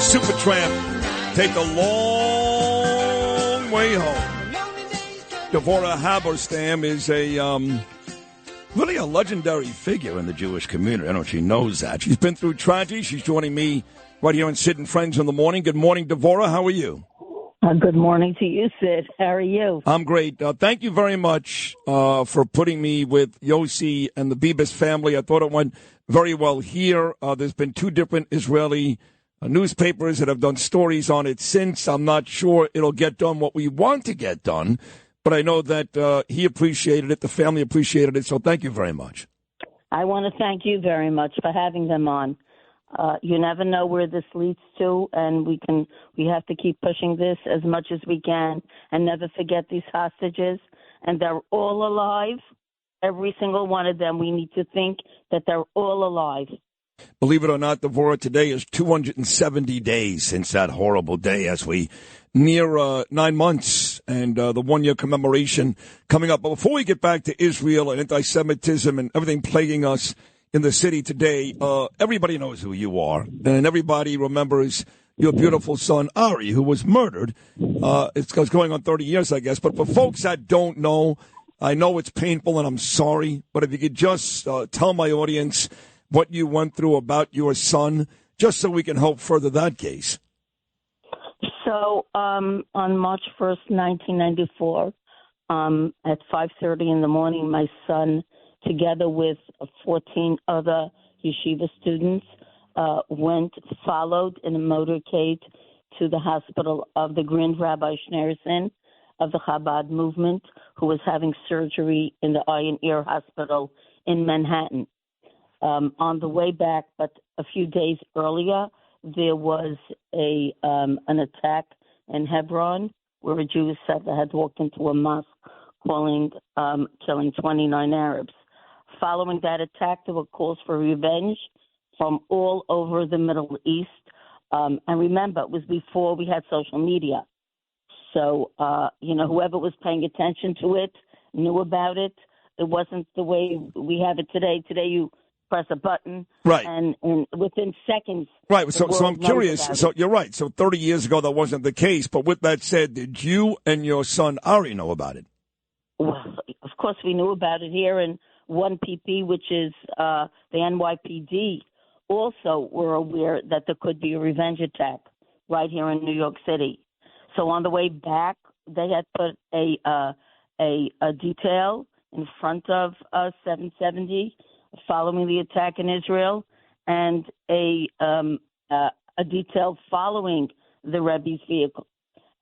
Supertramp, take a long way home. Devorah Halberstam is really a legendary figure in the Jewish community. I don't know if she knows that. She's been through tragedy. She's joining me right here on Sid and Friends in the morning. Good morning, Devorah. How are you? Good morning to you, Sid. How are you? I'm great. Thank you very much for putting me with Yossi and the Bibas family. I thought it went very well here. There's been two different Israeli newspapers that have done stories on it since. I'm not sure it'll get done what we want to get done, but I know that he appreciated it, the family appreciated it, so thank you very much. I want to thank you very much for having them on. You never know where this leads to, and we have to keep pushing this as much as we can and never forget these hostages. And they're all alive, every single one of them. We need to think that they're all alive. Believe it or not, Devorah, today is 270 days since that horrible day as we near 9 months and the one-year commemoration coming up. But before we get back to Israel and anti-Semitism and everything plaguing us in the city today, everybody knows who you are, and everybody remembers your beautiful son, Ari, who was murdered. It's going on 30 years, I guess. But for folks that don't know, I know it's painful, and I'm sorry, but if you could just tell my audience what you went through about your son, just so we can help further that case. So on March 1st, 1994, at 5:30 in the morning, my son, together with 14 other yeshiva students, followed in a motorcade to the hospital of the Grand Rabbi Schneerson of the Chabad movement, who was having surgery in the Eye and Ear Hospital in Manhattan. On the way back, but a few days earlier, there was an attack in Hebron where a Jewish settler had walked into a mosque killing 29 Arabs. Following that attack, there were calls for revenge from all over the Middle East. And remember, it was before we had social media. So, whoever was paying attention to it knew about it. It wasn't the way we have it today. Today you press a button, right, and within seconds. Right. So I'm curious. So you're right. So 30 years ago, that wasn't the case. But with that said, did you and your son Ari know about it? Well, of course, we knew about it here in 1PP, which is the NYPD. Also, were aware that there could be a revenge attack right here in New York City. So on the way back, they had put a detail in front of 770. Following the attack in Israel, and a detail following the Rebbe's vehicle.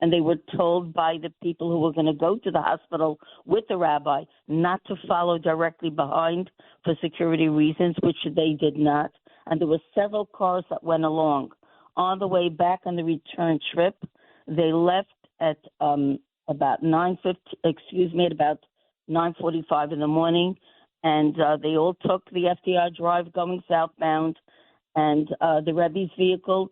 And they were told by the people who were going to go to the hospital with the rabbi not to follow directly behind for security reasons, which they did not. And there were several cars that went along. On the way back on the return trip, they left at about 9:45 in the morning. And they all took the FDR Drive going southbound, and the Rebbe's vehicle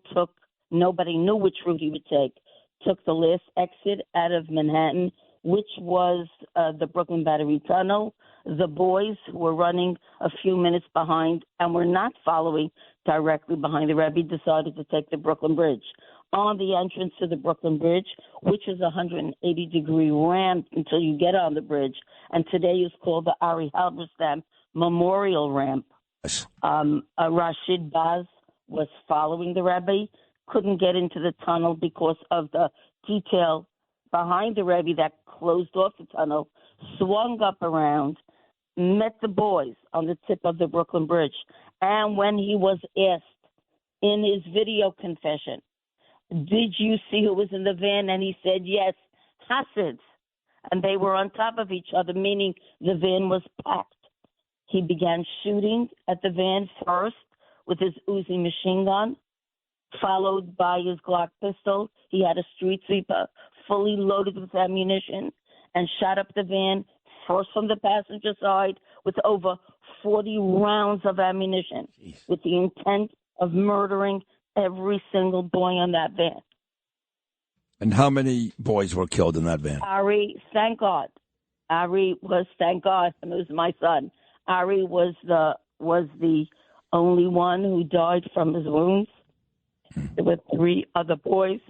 nobody knew which route he would take, took the last exit out of Manhattan, which was the Brooklyn Battery Tunnel. The boys were running a few minutes behind and were not following directly behind. The Rebbe decided to take the Brooklyn Bridge. On the entrance to the Brooklyn Bridge, which is a 180-degree ramp until you get on the bridge, and today is called the Ari Halberstam Memorial Ramp. Yes. Rashid Baz was following the Rebbe, couldn't get into the tunnel because of the detail behind the Rebbe that closed off the tunnel, swung up around, met the boys on the tip of the Brooklyn Bridge. And when he was asked in his video confession, did you see who was in the van? And he said, yes, Hasids. And they were on top of each other, meaning the van was packed. He began shooting at the van first with his Uzi machine gun, followed by his Glock pistol. He had a street sweeper fully loaded with ammunition and shot up the van, first from the passenger side with over 40 rounds of ammunition. Jeez. With the intent of murdering every single boy on that van. And how many boys were killed in that van? Ari, thank God. Ari was, thank God, and it was my son. Ari was the only one who died from his wounds. There were 3 other boys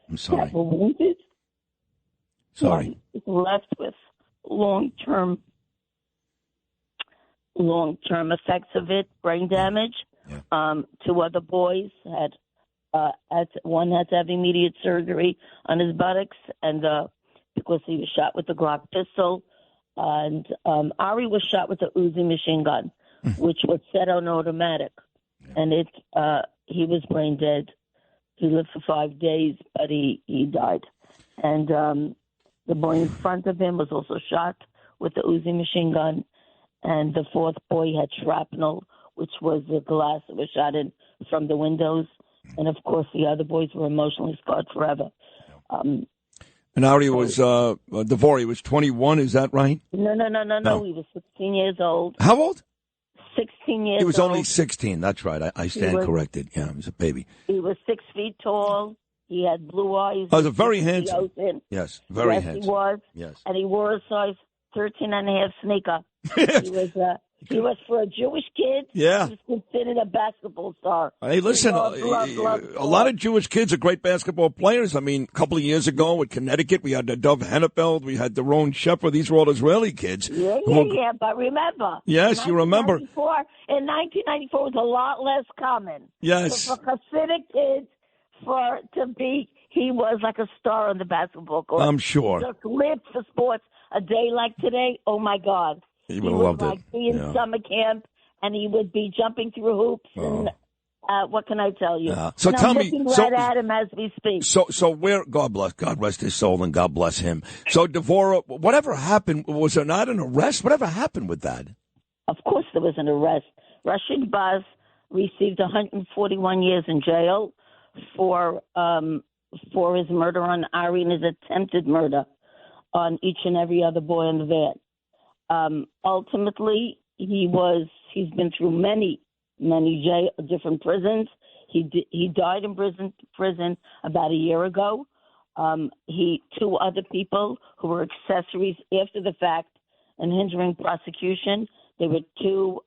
I'm sorry. that were wounded. Sorry. Left with long-term effects of it, brain damage. Yeah. 2 other boys one had to have immediate surgery on his buttocks, and because he was shot with the Glock pistol, and Ari was shot with the Uzi machine gun, which was set on automatic, and he was brain dead. He lived for 5 days, but he died, and the boy in front of him was also shot with the Uzi machine gun, and the 4th boy had shrapnel, which was the glass that was shot in from the windows. And, of course, the other boys were emotionally scarred forever. And Ari was, Devorah, he was 21, is that right? No. He was 16 years old. How old? 16 years old. He was only 16, that's right. I stand corrected. Yeah, he was a baby. He was 6 feet tall. He had blue eyes. He was very handsome. Yes, very handsome. Yes, he was. Yes. And he wore a size 13 and a half sneaker. He was for a Jewish kid. Yeah. He was considered a basketball star. Hey, listen, a lot of Jewish kids are great basketball players. I mean, a couple of years ago in Connecticut, we had Dov Hennefeld, we had Daron Shepard. These were all Israeli kids. Yeah, but remember. Yes, you remember. In 1994, it was a lot less common. Yes. So for Hasidic kids, he was like a star on the basketball court. I'm sure. He just lived for sports. A day like today, oh, my God. He would have loved it. Be in summer camp, and he would be jumping through hoops. And what can I tell you? So and tell I'm me, looking right at him as we speak. So where? God rest his soul, and God bless him. So Devorah, whatever happened? Was there not an arrest? Whatever happened with that? Of course, there was an arrest. Rashid Baz received 141 years in jail for his murder on Ari and his attempted murder on each and every other boy in the van. Ultimately, he's been through many different prisons. He died in prison about a year ago. 2 other people who were accessories after the fact and hindering prosecution. There were 2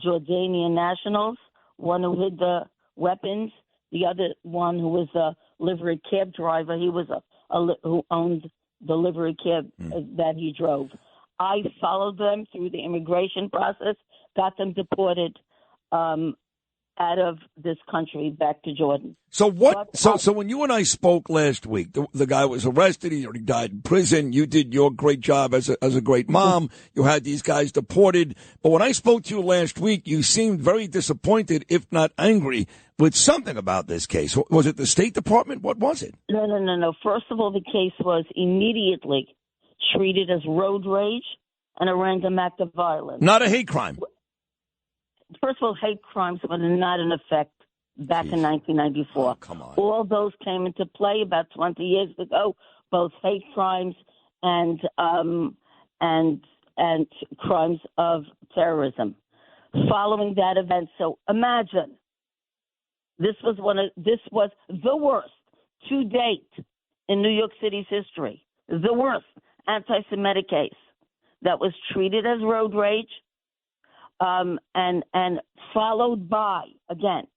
Jordanian nationals, one who hid the weapons, the other one who was a livery cab driver. He was who owned the livery cab that he drove. I followed them through the immigration process, got them deported out of this country back to Jordan. So So when you and I spoke last week, the guy was arrested. He already died in prison. You did your great job as a great mom. You had these guys deported. But when I spoke to you last week, you seemed very disappointed, if not angry, with something about this case. Was it the State Department? What was it? No. First of all, the case was immediately treated as road rage and a random act of violence. Not a hate crime. First of all, hate crimes were not in effect back in 1994. Oh, come on. All those came into play about 20 years ago, both hate crimes and crimes of terrorism. Following that event, so imagine this was the worst to date in New York City's history. The worst anti-Semitic case that was treated as road rage, and followed by, again,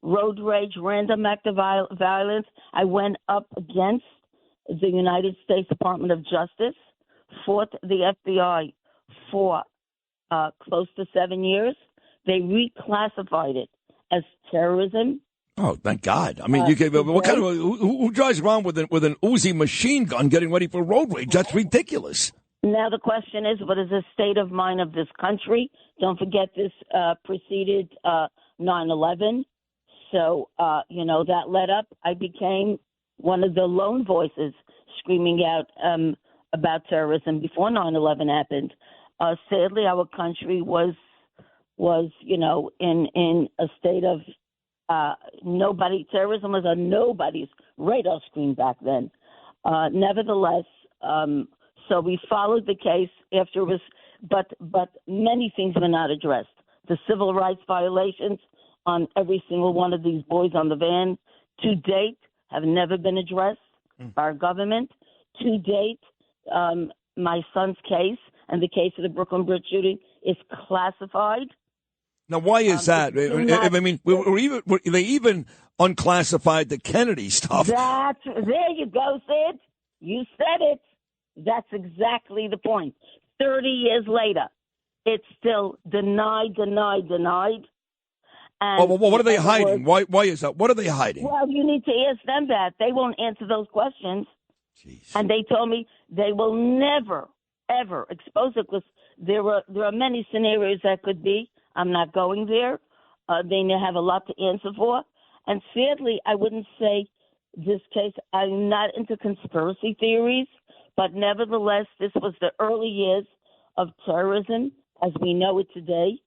road rage, random act of violence. I went up against the United States Department of Justice, fought the FBI for close to 7 years. They reclassified it as terrorism. Oh, thank God! I mean, what kind of who drives around with an Uzi machine gun getting ready for road rage? That's ridiculous. Now the question is, what is the state of mind of this country? Don't forget this preceded 9/11, so that led up. I became one of the lone voices screaming out about terrorism before 9/11 happened. Sadly, our country was in a state of terrorism was on nobody's radar screen back then. Nevertheless, so we followed the case after it was, but many things were not addressed. The civil rights violations on every single one of these boys on the van to date have never been addressed by our government. To date, my son's case and the case of the Brooklyn Bridge shooting is classified. Now, why is that? I mean, they even unclassified the Kennedy stuff. There you go, Sid. You said it. That's exactly the point. 30 years later, it's still denied. And well, what are they hiding? Why is that? What are they hiding? Well, you need to ask them that. They won't answer those questions. Jeez. And they told me they will never, ever expose it because there are many scenarios that could be. I'm not going there. They have a lot to answer for. And sadly, I wouldn't say this case. I'm not into conspiracy theories, but nevertheless, this was the early years of terrorism as we know it today.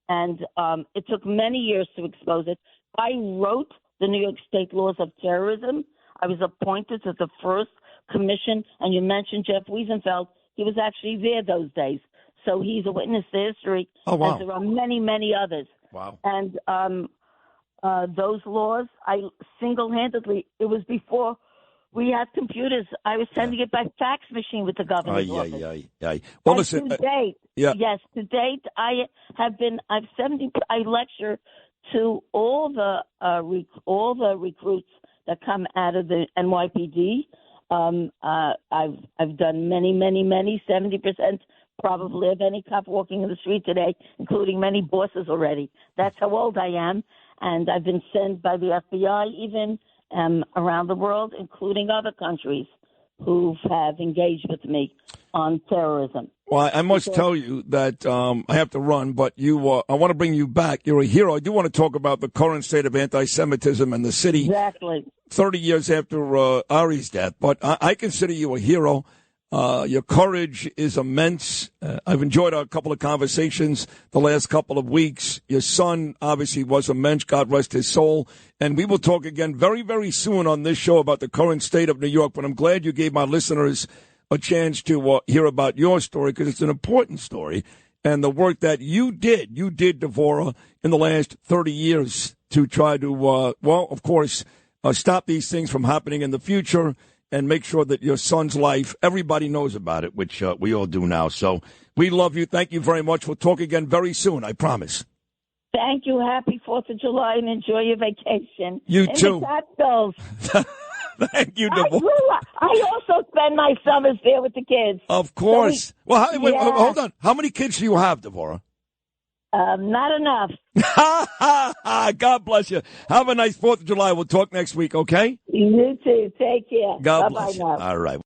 And it took many years to expose it. I wrote the New York State laws of terrorism. I was appointed to the first commission, and you mentioned Jeff Wiesenfeld. He was actually there those days. So he's a witness to history. Oh, wow. And there are many, many others. Wow. And those laws, I single-handedly, it was before we had computers. I was sending it by fax machine with the governor's office. Well, and listen. To date, to date, I lecture to all the recruits that come out of the NYPD. I've done many, 70% probably of any cop walking in the street today, including many bosses already. That's how old I am. And I've been sent by the FBI even around the world, including other countries who have engaged with me on terrorism. Well, I must tell you that I have to run, but I want to bring you back. You're a hero. I do want to talk about the current state of anti-Semitism in the city. Exactly. 30 years after Ari's death, but I consider you a hero. Your courage is immense. I've enjoyed a couple of conversations the last couple of weeks. Your son obviously was immense. God rest his soul. And we will talk again very, very soon on this show about the current state of New York. But I'm glad you gave my listeners a chance to hear about your story because it's an important story. And the work that you did, Devorah, in the last 30 years to try to, of course, stop these things from happening in the future and make sure that your son's life, everybody knows about it, which we all do now. So we love you. Thank you very much. We'll talk again very soon, I promise. Thank you. Happy 4th of July and enjoy your vacation. You too. The Catskills. Thank you, Devorah. I also spend my summers there with the kids. Of course. So hold on. How many kids do you have, Devorah? Not enough. God bless you. Have a nice 4th of July. We'll talk next week, okay? You too. Take care. God Bye-bye bless you. now. All right.